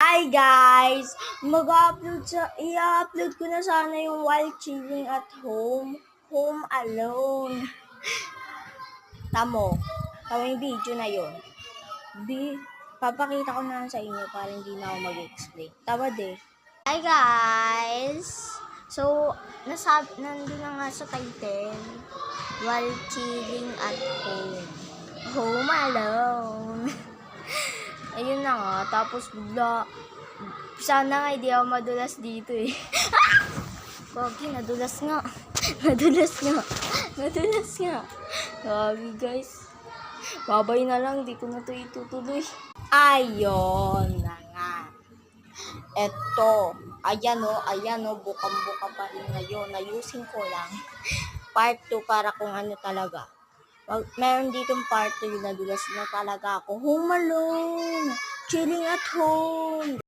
Hi guys! I-upload ko na sana yung while chilling at home alone. Tamo yung video na yon. Papakita ko na sa inyo para hindi na ako mag-explain. Tama de. Hi guys! So, nandun na nga sa title, while chilling at home alone. Ayun na nga, tapos bigla, sana nga hindi ako madulas dito eh. Gagi, nadulas nga. Gagi guys. Babay na lang, di ko na to itutuloy. Ayon na nga. Ayan o, bukang-buka pa rin ngayon. Ayusin ko lang. Part 2 para kung ano talaga. Meron ditong part 2 yung nadulas na talaga ako. Home alone. Chilling at home.